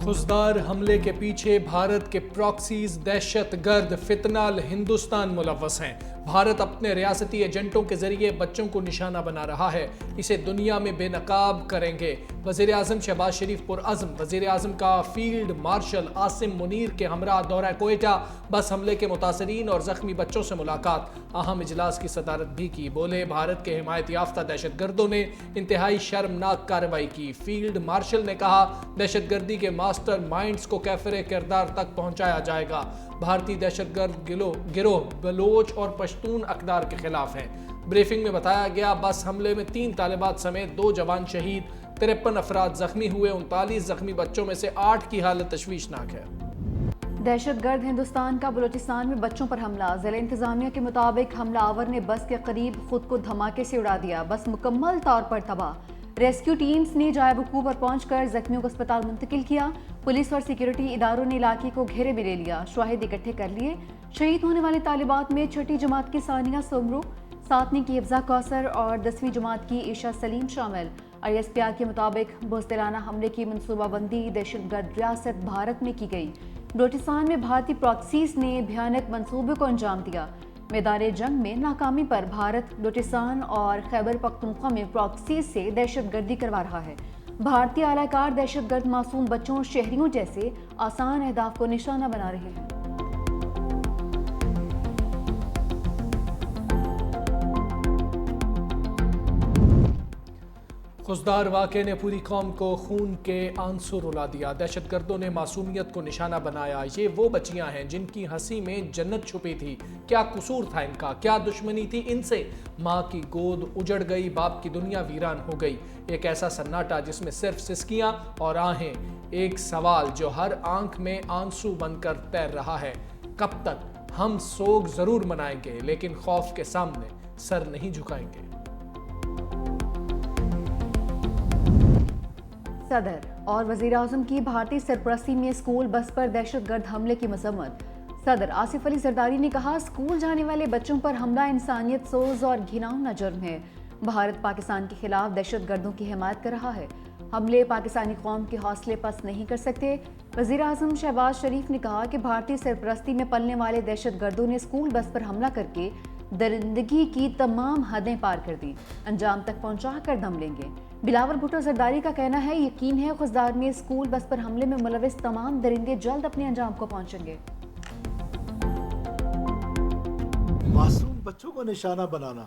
خزدار حملے کے پیچھے بھارت کے پراکسیز دہشت گرد فتنہ ہندوستان ملوث ہیں۔ بھارت اپنے ریاستی ایجنٹوں کے ذریعے بچوں کو نشانہ بنا رہا ہے، اسے دنیا میں بے نقاب کریں گے۔ وزیر اعظم شہباز شریف پرعزم۔ وزیر اعظم کا فیلڈ مارشل عاصم منیر کے ہمراہ دورہ کوئٹہ، بس حملے کے متاثرین اور زخمی بچوں سے ملاقات، اہم اجلاس کی صدارت بھی کی۔ بولے، بھارت کے حمایت یافتہ دہشت گردوں نے انتہائی شرمناک کارروائی کی۔ فیلڈ مارشل نے کہا، دہشت گردی کے ماسٹر مائنڈز کو کیفر کردار تک پہنچایا جائے گا۔ بھارتی دہشت گرد گروہ بلوچ اور پشتون اقدار کے خلاف ہیں۔ بریفنگ میں بتایا گیا، بس حملے میں 3 طالبات سمیت 2 جوان شہید، 53 افراد زخمی ہوئے۔ 39 زخمی بچوں میں سے 8 کی حالت تشویشناک ہے۔ دہشت گرد ہندوستان کا بلوچستان میں بچوں پر حملہ۔ ضلع انتظامیہ کے مطابق حملہ آور نے بس کے قریب خود کو دھماکے سے اڑا دیا، بس مکمل طور پر تباہ۔ ریسکیو ٹیمز نے جائے وقوع پر پہنچ کر زخمیوں کو اسپتال منتقل کیا۔ پولیس اور سیکیورٹی اداروں نے علاقے کو گھیرے میں لے لیا، شواہد اکٹھے کر لیے۔ شہید ہونے والی طالبات میں 6ٹھی جماعت کی ثانیہ سومرو، 7ویں کی حفظہ کوثر اور 10ویں جماعت کی عائشہ سلیم شامل۔ ISPR کے مطابق بزدلانہ حملے کی منصوبہ بندی دہشت گرد ریاست بھارت میں کی گئی۔ بلوچستان میں بھارتی پراکسیز نے بھیانک منصوبے کو انجام دیا۔ میدان جنگ میں ناکامی پر بھارت بلوچستان اور خیبر پختونخوا میں پراکسیز سے دہشت گردی کروا رہا ہے۔ بھارتی اعلی کار دہشت گرد معصوم بچوں اور شہریوں جیسے آسان اہداف کو نشانہ بنا رہے ہیں۔ خزدار واقعے نے پوری قوم کو خون کے آنسو رلا دیا۔ دہشت گردوں نے معصومیت کو نشانہ بنایا۔ یہ وہ بچیاں ہیں جن کی ہنسی میں جنت چھپی تھی۔ کیا قصور تھا ان کا؟ کیا دشمنی تھی ان سے؟ ماں کی گود اجڑ گئی، باپ کی دنیا ویران ہو گئی۔ ایک ایسا سناٹا جس میں صرف سسکیاں اور آہیں۔ ایک سوال جو ہر آنکھ میں آنسو بن کر تیر رہا ہے، کب تک؟ ہم سوگ ضرور منائیں گے، لیکن خوف کے سامنے سر نہیں جھکائیں گے۔ صدر اور وزیر اعظم کی بھارتی سرپرستی میں اسکول بس پر دہشت گرد حملے کی مذمت۔ صدر آصف علی زرداری نے کہا، اسکول جانے والے بچوں پر حملہ انسانیت سوز اور گھناؤنا جرم ہے۔ بھارت پاکستان کے خلاف دہشت گردوں کی حمایت کر رہا ہے۔ حملے پاکستانی قوم کے حوصلے پست نہیں کر سکتے۔ وزیر اعظم شہباز شریف نے کہا کہ بھارتی سرپرستی میں پلنے والے دہشت گردوں نے اسکول بس پر حملہ کر کے درندگی کی تمام حدیں پار کر دی، انجام تک پہنچا کر دم لیں گے۔ بلاول بھٹو زرداری کا کہنا ہے، یقین ہے خزدار میں اسکول بس پر حملے میں ملوث تمام درندے جلد اپنے انجام کو پہنچیں گے۔ معصوم بچوں کو نشانہ بنانا،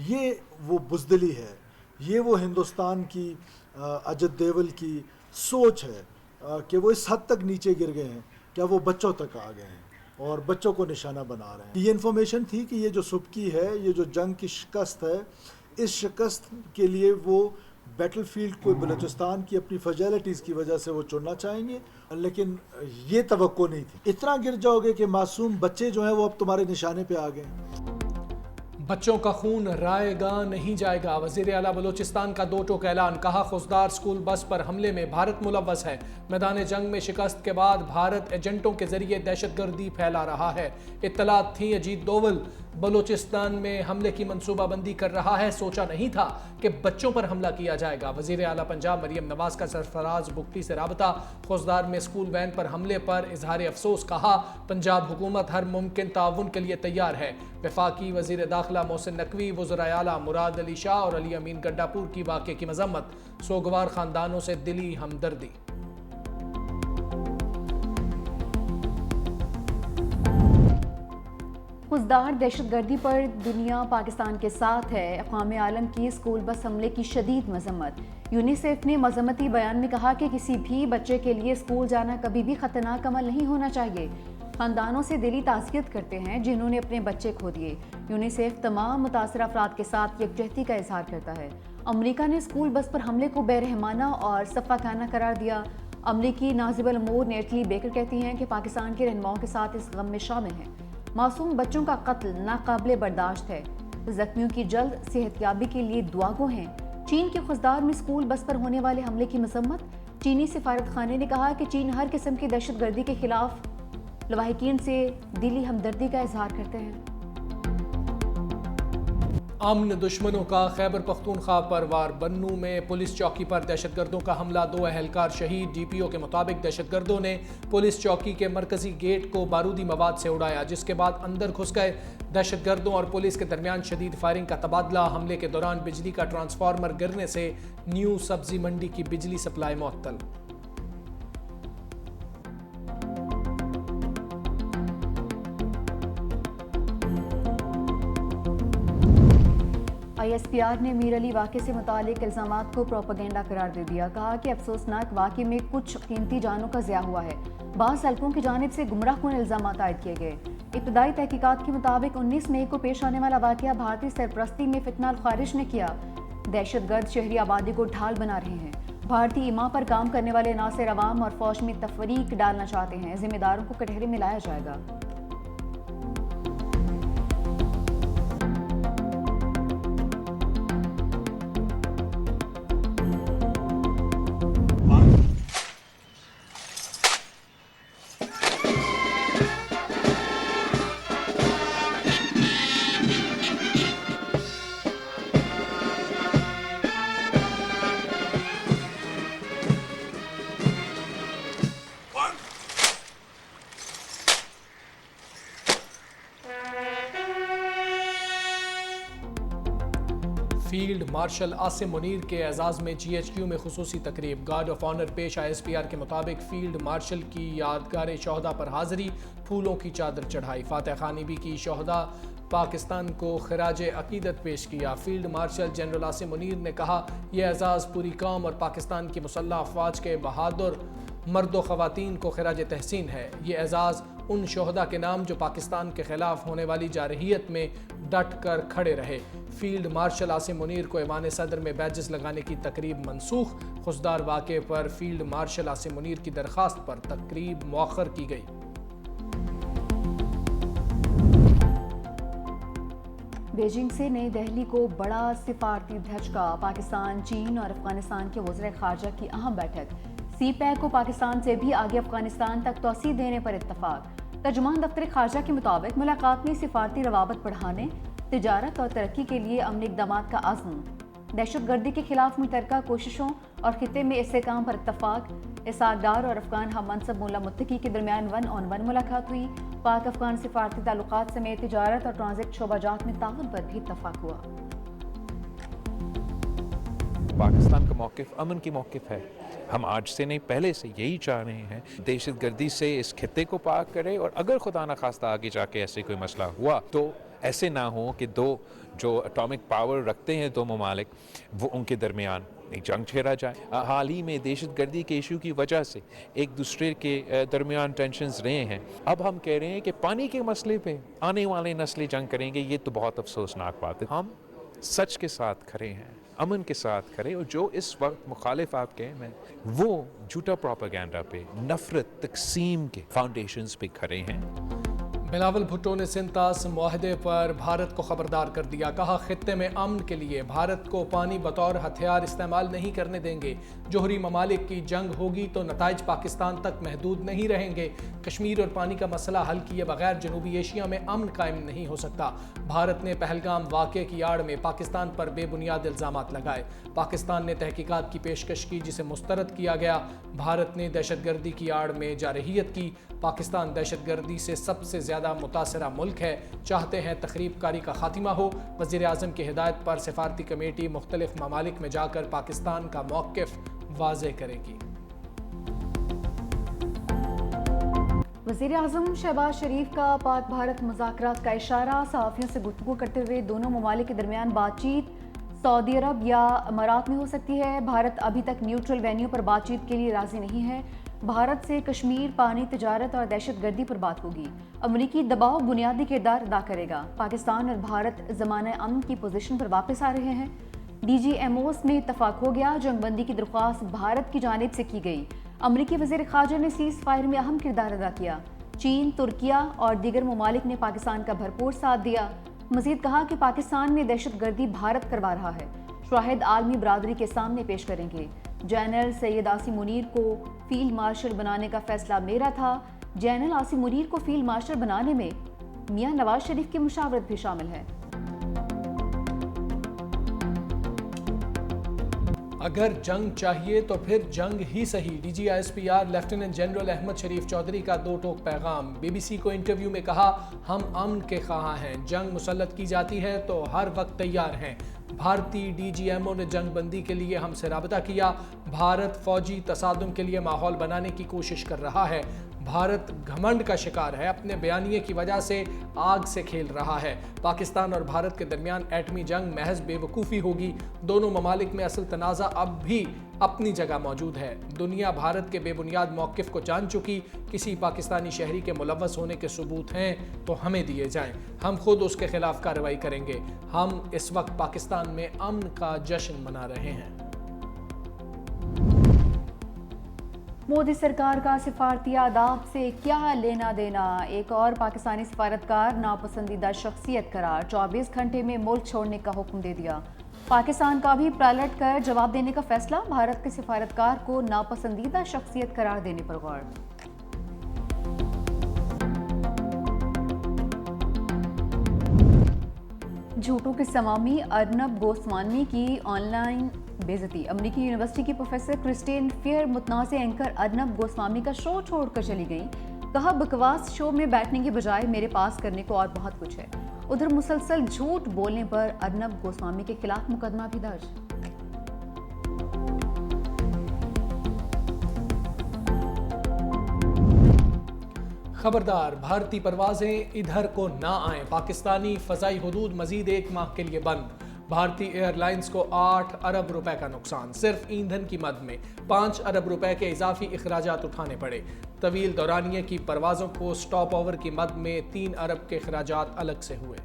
یہ وہ بزدلی ہے، یہ وہ ہندوستان کی اجت دیول کی سوچ ہے کہ وہ اس حد تک نیچے گر گئے ہیں، کیا وہ بچوں تک آ گئے ہیں اور بچوں کو نشانہ بنا رہے ہیں۔ یہ انفارمیشن تھی کہ یہ جو سبکی ہے، یہ جو جنگ کی شکست ہے، اس شکست کے لیے وہ بیٹل فیلڈ کو بلوچستان کی اپنی فیجیلٹیز کی وجہ سے وہ چننا چاہیں گے، لیکن یہ توقع نہیں تھی۔ اتنا گر جاؤ گے کہ معصوم بچے جو ہیں وہ اب تمہارے نشانے پہ آ گئے ہیں۔ بچوں کا خون رائے گا نہیں جائے گا۔ وزیر اعلیٰ بلوچستان کا 2 ٹوک اعلان۔ کہا، خزدار اسکول بس پر حملے میں بھارت ملوث ہے۔ میدان جنگ میں شکست کے بعد بھارت ایجنٹوں کے ذریعے دہشت گردی پھیلا رہا ہے۔ اطلاعات تھیں، اجیت دوول بلوچستان میں حملے کی منصوبہ بندی کر رہا ہے، سوچا نہیں تھا کہ بچوں پر حملہ کیا جائے گا۔ وزیر اعلیٰ پنجاب مریم نواز کا سرفراز بگٹی سے رابطہ۔ خزدار میں اسکول وین پر حملے پر اظہار افسوس۔ کہا، پنجاب حکومت ہر ممکن تعاون کے لیے تیار ہے۔ وفاقی وزیر داخلہ محسن نقوی، وزرائے اعلیٰ مراد علی شاہ اور علی امین گڈا پور کی واقعے کی مذمت۔ سوگوار خاندانوں سے دلی ہمدردی۔ خزدار دہشت گردی پر دنیا پاکستان کے ساتھ ہے۔ اقوام عالم کی اسکول بس حملے کی شدید مذمت۔ یونیسیف نے مذمتی بیان میں کہا کہ کسی بھی بچے کے لیے اسکول جانا کبھی بھی خطرناک عمل نہیں ہونا چاہیے۔ خاندانوں سے دلی تعزیت کرتے ہیں جنہوں نے اپنے بچے کھو دیے۔ یونیسیف تمام متاثرہ افراد کے ساتھ یکجہتی کا اظہار کرتا ہے۔ امریکہ نے اسکول بس پر حملے کو بے رحمانہ اور صفاقانہ قرار دیا۔ امریکی نازب الامور نیٹلی بیکر کہتی ہیں کہ پاکستان کے رہنماؤں کے ساتھ اس غم میں شامل ہیں۔ معصوم بچوں کا قتل ناقابل برداشت ہے۔ زخمیوں کی جلد صحت یابی کے لیے دعا گو ہیں۔ چین کے خزدار میں اسکول بس پر ہونے والے حملے کی مذمت۔ چینی سفارت خانے نے کہا کہ چین ہر قسم کی دہشت گردی کے خلاف لواحقین سے دلی ہمدردی کا اظہار کرتے ہیں۔ امن دشمنوں کا خیبر پختونخوا پر وار، بنوں میں پولیس چوکی پر دہشت گردوں کا حملہ، 2 اہلکار شہید۔ ڈی پی او کے مطابق دہشت گردوں نے پولیس چوکی کے مرکزی گیٹ کو بارودی مواد سے اڑایا، جس کے بعد اندر گھس گئے۔ دہشت گردوں اور پولیس کے درمیان شدید فائرنگ کا تبادلہ، حملے کے دوران بجلی کا ٹرانسفارمر گرنے سے نیو سبزی منڈی کی بجلی سپلائی معطل۔ آئی ایس پی آر نے میر علی واقعے سے متعلق الزامات کو پروپیگنڈا قرار دے دیا، کہا کہ افسوسناک واقعے میں کچھ قیمتی جانوں کا ضیاع ہوا ہے، بعض حلقوں کی جانب سے گمراہ کن الزامات عائد کیے گئے۔ ابتدائی تحقیقات کے مطابق 19 مئی کو پیش آنے والا واقعہ بھارتی سرپرستی میں فتنہ الخارج نے کیا۔ دہشت گرد شہری آبادی کو ڈھال بنا رہے ہیں، بھارتی ایما پر کام کرنے والے عناصر عوام اور فوج میں تفریق ڈالنا چاہتے ہیں، ذمہ داروں کو کٹہرے میں لایا جائے گا۔ فیلڈ مارشل عاصم منیر کے اعزاز میں جی ایچ کیو میں خصوصی تقریب، گارڈ آف آنر پیش۔ آئی ایس پی آر کے مطابق فیلڈ مارشل کی یادگار شہداء پر حاضری، پھولوں کی چادر چڑھائی، فاتح خانی بھی کی، شہداء پاکستان کو خراج عقیدت پیش کیا۔ Field marshal general Asim Munir نے کہا، یہ اعزاز پوری قوم اور پاکستان کی مسلح افواج کے بہادر مرد و خواتین کو خراج تحسین ہے۔ یہ اعزاز ان شہداء کے نام جو پاکستان کے خلاف ہونے والی جارحیت میں ڈٹ کر کھڑے رہے۔ فیلڈ مارشل عاصم منیر کو ایوان صدر میں بیجز لگانے کی تقریب منسوخ، خضدار واقعے پر فیلڈ مارشل عاصم منیر کی درخواست پر تقریب مؤخر کی گئی۔ بیجنگ سے نئی دہلی کو بڑا سفارتی دھچکا، پاکستان، چین اور افغانستان کے وزراء خارجہ کی اہم بیٹھک، سی پیک کو پاکستان سے بھی آگے افغانستان تک توسیع دینے پر اتفاق۔ ترجمان دفتر خارجہ کے مطابق ملاقات میں سفارتی روابط بڑھانے، تجارت اور ترقی کے لیے عملی اقدامات کا عزم، دہشت گردی کے خلاف مشترکہ کوششوں اور خطے میں استحکام پر اتفاق۔ اسحاق ڈار اور افغان ہم منصب مولا متقی کے درمیان 1 on 1 ملاقات ہوئی، پاک افغان سفارتی تعلقات سمیت تجارت اور ٹرانزٹ شعبہ جات میں تعاون پر بھی اتفاق ہوا۔ پاکستان کا موقف امن کی موقف ہے، ہم آج سے نہیں پہلے سے یہی چاہ رہے ہیں دہشت گردی سے اس خطے کو پاک کرے، اور اگر خدا نخواستہ آگے جا کے ایسے کوئی مسئلہ ہوا تو ایسے نہ ہو کہ دو جو اٹامک پاور رکھتے ہیں دو ممالک، وہ ان کے درمیان ایک جنگ چھیڑا جائے۔ حال ہی میں دہشت گردی کے ایشو کی وجہ سے ایک دوسرے کے درمیان ٹینشنز رہے ہیں، اب ہم کہہ رہے ہیں کہ پانی کے مسئلے پہ آنے والے نسلیں جنگ کریں گے، یہ تو بہت افسوسناک بات ہے۔ ہم سچ کے ساتھ کھڑے ہیں، امن کے ساتھ کھڑے، اور جو اس وقت مخالف آپ کہیں میں وہ جھوٹا پروپیگنڈا پہ، نفرت تقسیم کے فاؤنڈیشنز پہ کھڑے ہیں۔ بلاول بھٹو نے سنتاس معاہدے پر بھارت کو خبردار کر دیا، کہا خطے میں امن کے لیے بھارت کو پانی بطور ہتھیار استعمال نہیں کرنے دیں گے، جوہری ممالک کی جنگ ہوگی تو نتائج پاکستان تک محدود نہیں رہیں گے، کشمیر اور پانی کا مسئلہ حل کیے بغیر جنوبی ایشیا میں امن قائم نہیں ہو سکتا۔ بھارت نے پہلگام واقعے کی آڑ میں پاکستان پر بے بنیاد الزامات لگائے، پاکستان نے تحقیقات کی پیشکش کی جسے مسترد کیا گیا۔ بھارت نے دہشت گردی کی آڑ میں جارحیت کی، پاکستان دہشت گردی سے سب سے زیادہ متاثرہ ملک ہے، چاہتے ہیں تخریب کاری کا خاتمہ ہو۔ وزیر اعظم کی ہدایت پر سفارتی کمیٹی مختلف ممالک میں جا کر پاکستان کا موقف واضح کرے گی۔ وزیر اعظم شہباز شریف کا پاک بھارت مذاکرات کا اشارہ، صحافیوں سے گفتگو کرتے ہوئے دونوں ممالک کے درمیان بات چیت سعودی عرب یا امارات میں ہو سکتی ہے، بھارت ابھی تک نیوٹرل وینیو پر بات چیت کے لیے راضی نہیں ہے، بھارت سے کشمیر، پانی، تجارت اور دہشت گردی پر بات ہوگی، امریکی دباؤ بنیادی کردار ادا کرے گا، پاکستان اور بھارت ضمانۂ امن کی پوزیشن پر واپس آ رہے ہیں، ڈی جی ایم اوز میں اتفاق ہو گیا، جنگ بندی کی درخواست بھارت کی جانب سے کی گئی، امریکی وزیر خارجہ نے سیز فائر میں اہم کردار ادا کیا، چین، ترکیہ اور دیگر ممالک نے پاکستان کا بھرپور ساتھ دیا، مزید کہا کہ پاکستان میں دہشت گردی بھارت کروا رہا ہے، شواہد عالمی برادری کے سامنے پیش کریں گے، جنرل سید عاصم منیر کو فیلڈ مارشل بنانے کا فیصلہ میرا تھا، جنرل عاصم منیر کو فیلڈ مارشل بنانے میں میاں نواز شریف کی مشاورت بھی شامل ہے۔ اگر جنگ چاہیے تو پھر جنگ ہی صحیح. DGISPR لیفٹیننٹ جنرل احمد شریف چودھری کا دو ٹوک پیغام. BBC کو انٹرویو میں کہا ہم امن کے خواہاں ہیں, جنگ مسلط کی جاتی ہے تو ہر وقت تیار ہیں. بھارتی DGMO نے جنگ بندی کے لیے ہم سے رابطہ کیا. بھارت فوجی تصادم کے لیے ماحول بنانے کی کوشش کر رہا ہے. بھارت گھمنڈ کا شکار ہے, اپنے بیانیے کی وجہ سے آگ سے کھیل رہا ہے. پاکستان اور بھارت کے درمیان ایٹمی جنگ محض بے وقوفی ہوگی. دونوں ممالک میں اصل تنازع اب بھی اپنی جگہ موجود ہے. دنیا بھارت کے بے بنیاد موقف کو جان چکی. کسی پاکستانی شہری کے ملوث ہونے کے ثبوت ہیں تو ہمیں دیے جائیں, ہم خود اس کے خلاف کارروائی کریں گے. ہم اس وقت پاکستان میں امن کا جشن منا رہے ہیں. مودی سرکار کا سفارتی آداب سے کیا لینا دینا؟ ایک اور پاکستانی سفارتکار ناپسندیدہ شخصیت قرار. 24 گھنٹے میں ملک چھوڑنے کا حکم دے دیا. پاکستان کا بھی پلٹ کر جواب دینے کا فیصلہ. بھارت کے سفارتکار کو ناپسندیدہ شخصیت قرار دینے پر غور. جھوٹوں کے سوامی ارنب گوسوامی کی آن لائن بے عزتی. امریکی یونیورسٹی کی پروفیسر کرسٹین فیئر متنازع اینکر ارنب گوسوامی کا شو چھوڑ کر چلی گئی. کہا بکواس شو میں بیٹھنے کے بجائے میرے پاس کرنے کو اور بہت کچھ ہے. ادھر مسلسل جھوٹ بولنے پر ارنب گوسوامی کے خلاف مقدمہ بھی درج. خبردار, بھارتی پروازیں ادھر کو نہ آئیں. پاکستانی فضائی حدود مزید 1 ماہ کے لیے بند. بھارتی ایئر لائنز کو 8 ارب روپے کا نقصان. صرف ایندھن کی مد میں 5 ارب روپے کے اضافی اخراجات اٹھانے پڑے. طویل دورانیے کی پروازوں کو سٹاپ اوور کی مد میں 3 ارب کے اخراجات الگ سے ہوئے.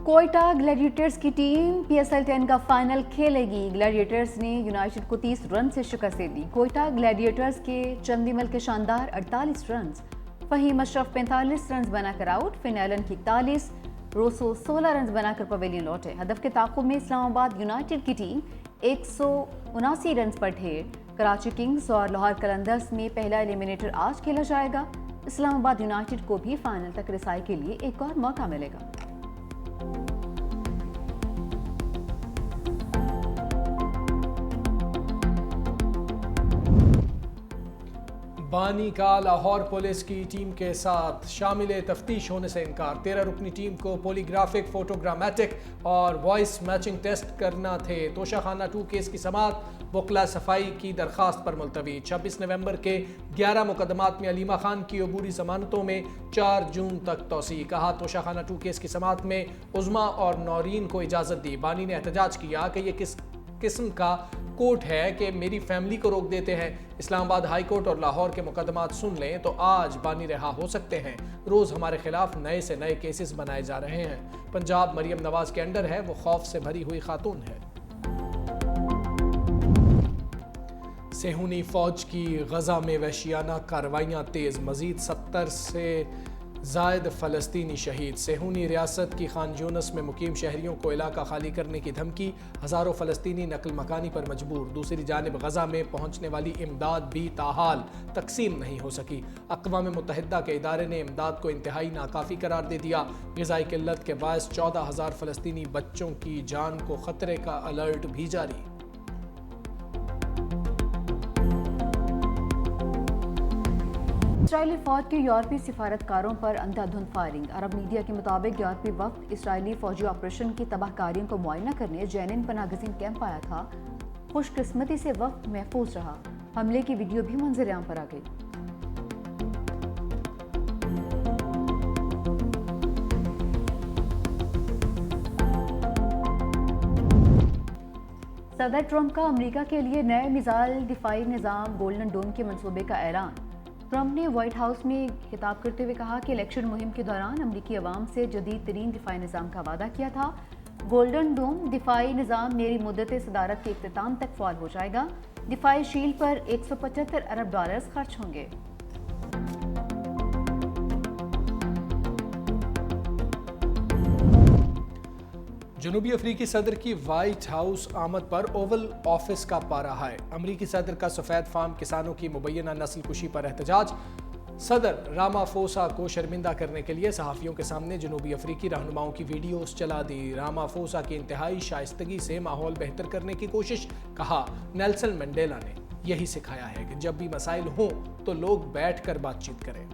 کوئٹہ گلیڈیٹرز کی ٹیم PSL 10 کا فائنل کھیلے گی. گلیڈیٹرز نے یونائٹڈ کو 30 رن سے شکست دے دی. کوئٹہ گلیڈیٹرز کے چندیمل کے شاندار 48 رنز, فہیم اشرف 45 رنز بنا کر آؤٹ, فن ایلن کی 41, روسو 16 رنز بنا کر پویلین لوٹے. ہدف کے تعاقب میں اسلام آباد یونائٹڈ کی ٹیم 179 رنز پر ڈھیر. کراچی کنگز اور لاہور قلندرز میں پہلا ایلیمینیٹر آج کھیلا جائے گا. اسلام آباد یونائٹڈ کو بھی فائنل تک رسائی کے لیے ایک اور موقع ملے گا. بانی کا لاہور پولیس کی ٹیم کے ساتھ شامل تفتیش ہونے سے انکار. 13 رکنی ٹیم کو پولی گرافک, فوٹوگرامیٹک اور وائس میچنگ ٹیسٹ کرنا تھے. توشہ خانہ 2 کیس کی سماعت وکلا صفائی کی درخواست پر ملتوی. 26 نومبر کے 11 مقدمات میں علیمہ خان کی عبوری ضمانتوں میں 4 جون تک توسیع. کہا توشہ خانہ 2 کیس کی سماعت میں عظمیٰ اور نورین کو اجازت دی. بانی نے احتجاج کیا کہ یہ کس قسم کا کورٹ ہے کہ میری فیملی کو روک دیتے ہیں. اسلام آباد ہائی کورٹ اور لاہور کے مقدمات سن لیں تو آج بانی رہا ہو سکتے ہیں. روز ہمارے خلاف نئے سے نئے کیسز بنائے جا رہے ہیں. پنجاب مریم نواز کے انڈر ہے, وہ خوف سے بھری ہوئی خاتون ہے. صہیونی فوج کی غزہ میں وحشیانہ کارروائیاں تیز. مزید 70 سے زائد فلسطینی شہید. صہیونی ریاست کی خان یونس میں مقیم شہریوں کو علاقہ خالی کرنے کی دھمکی. ہزاروں فلسطینی نقل مکانی پر مجبور. دوسری جانب غزہ میں پہنچنے والی امداد بھی تاحال تقسیم نہیں ہو سکی. اقوام متحدہ کے ادارے نے امداد کو انتہائی ناکافی قرار دے دیا. غذائی قلت کے باعث 14,000 فلسطینی بچوں کی جان کو خطرے کا الرٹ بھی جاری. اسرائیلی فوج کے یورپی سفارتکاروں پر اندھا دھند فائرنگ. عرب میڈیا کے مطابق یورپی وفد اسرائیلی فوجی آپریشن کی تباہ کاریوں کو معائنہ کرنے جینن پناہ گزین کیمپ آیا تھا. خوش قسمتی سے وفد محفوظ رہا. حملے کی ویڈیو بھی منظر عام پر آ گئی. صدر ٹرمپ کا امریکہ کے لیے نئے میزائل دفاعی نظام گولڈن ڈوم کے منصوبے کا اعلان. ٹرمپ نے وائٹ ہاؤس میں خطاب کرتے ہوئے کہا کہ الیکشن مہم کے دوران امریکی عوام سے جدید ترین دفاعی نظام کا وعدہ کیا تھا. گولڈن ڈوم دفاعی نظام میری مدت صدارت کے اختتام تک فعال ہو جائے گا. دفاعی شیلڈ پر $175 ارب خرچ ہوں گے. جنوبی افریقی صدر کی وائٹ ہاؤس آمد پر اوول آفس کا پارا ہائے. امریکی صدر کا سفید فام کسانوں کی مبینہ نسل کشی پر احتجاج. صدر رامافوسا کو شرمندہ کرنے کے لیے صحافیوں کے سامنے جنوبی افریقی رہنماؤں کی ویڈیوز چلا دی۔ رامافوسا کی انتہائی شائستگی سے ماحول بہتر کرنے کی کوشش، کہا نیلسن منڈیلا نے یہی سکھایا ہے کہ جب بھی مسائل ہوں تو لوگ بیٹھ کر بات چیت کریں۔